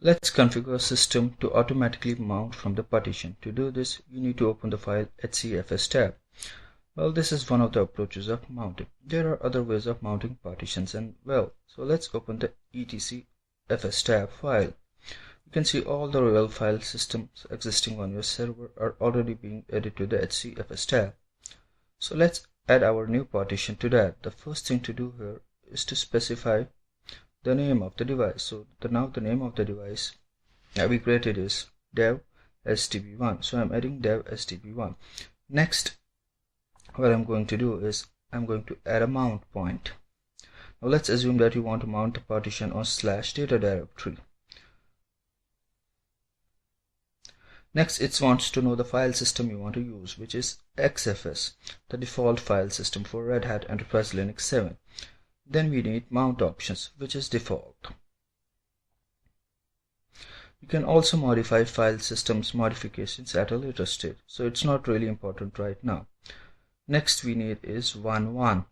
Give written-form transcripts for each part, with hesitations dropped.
Let's configure a system to automatically mount from the partition. To do this, you need to open the file Fstab. Well, this is one of the approaches of mounting. There are other ways of mounting partitions and so let's open the etc Fstab file. You can see all the real file systems existing on your server are already being added to the Fstab. So let's add our new partition to that. The first thing to do here is to specify the name of the device. So now the name of the device that we created is dev stb1. So I'm adding dev stb1. Next, what I'm going to do is I'm going to add a mount point. Now let's assume that you want to mount the partition on /data directory. Next, it wants to know the file system you want to use, which is XFS, the default file system for Red Hat Enterprise Linux 7. Then we need mount options, which is default. You can also modify file systems modifications at a later stage, so it's not really important right now. Next we need is 1.1,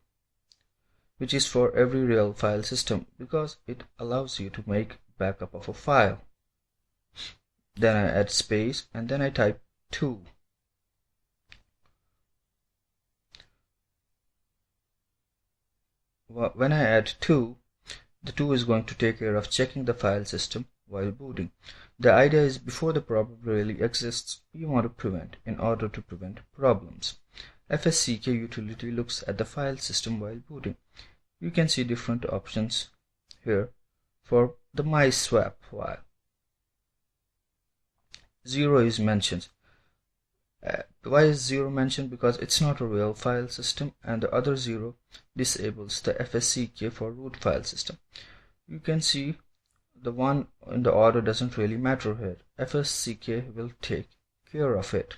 which is for every real file system because it allows you to make backup of a file. Then I add space and then I type 2. When I add 2, the 2 is going to take care of checking the file system while booting. The idea is before the problem really exists, you want to prevent in order to prevent problems. FSCK utility looks at the file system while booting. You can see different options here for the MySwap file. 0 is mentioned. Why is 0 mentioned? Because it's not a real file system, and the other 0 disables the FSCK for root file system. You can see the one in the order doesn't really matter here. FSCK will take care of it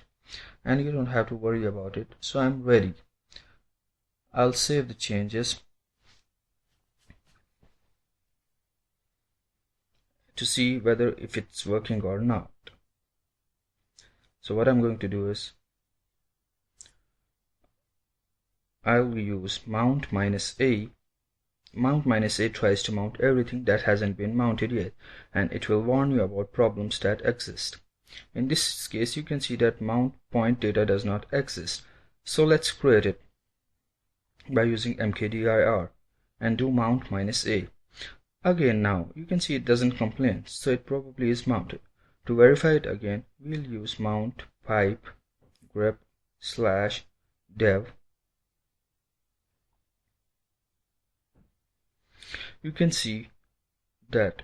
and you don't have to worry about it. So I'm ready. I'll save the changes to see whether if it's working or not. So what I'm going to do is I'll use mount -a. Mount -a tries to mount everything that hasn't been mounted yet, and it will warn you about problems that exist. In this case, you can see that mount point data does not exist. So let's create it by using mkdir and do mount -a. Again, now you can see it doesn't complain, so it probably is mounted. To verify it again, we'll use mount pipe grep /dev. You can see that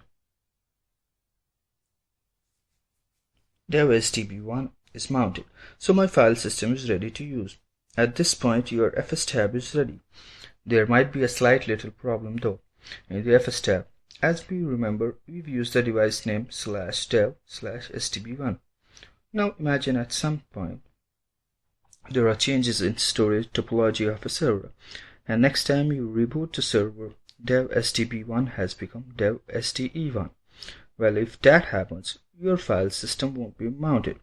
dev stb1 is mounted, so my file system is ready to use. At this point, your Fstab is ready. There might be a slight little problem though. In the Fstab, as we remember, we've used the device name /dev/stb1. Now imagine at some point there are changes in storage topology of a server, and next time you reboot the server, dev stb1 has become dev ste1. Well, if that happens, your file system won't be mounted.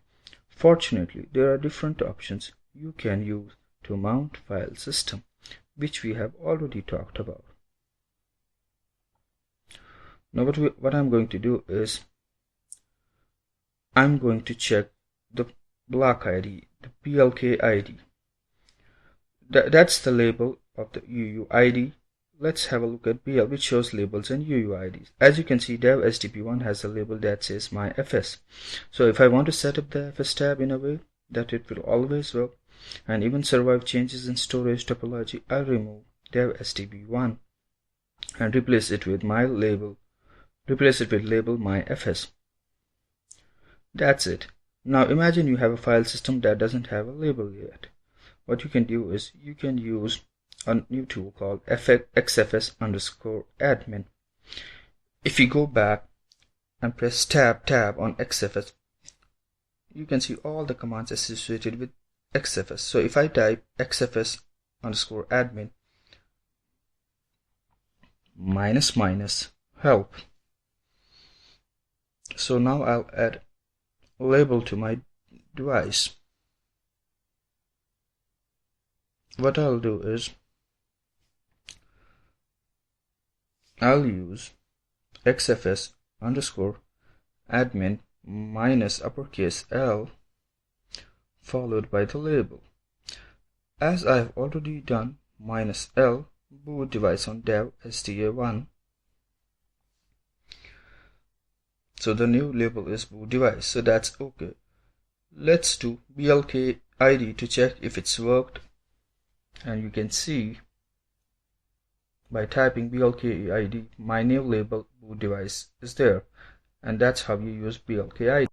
Fortunately, there are different options you can use to mount file system, which we have already talked about. Now what I'm going to do is I'm going to check the block ID, the PLK ID. That's the label of the UUID. Let's have a look at BL, which shows labels and UUIDs. As you can see, dev stb1 has a label that says myFS. So if I want to set up the Fstab in a way that it will always work and even survive changes in storage topology, I'll remove dev stb1 and replace it with label myFS. That's it. Now imagine you have a file system that doesn't have a label yet. What you can do is you can use a new tool called xfs_admin. If you go back and press tab on xfs, you can see all the commands associated with xfs. So if I type xfs_admin -- help, so now I'll add a label to my device. What I'll do is I'll use xfs_admin admin minus uppercase L followed by the label. As I have already done, minus L boot device on dev sta1. So the new label is boot device, so that's okay. Let's do blk id to check if it's worked, and you can see by typing blk id my new label boot device is there, and that's how you use blk id.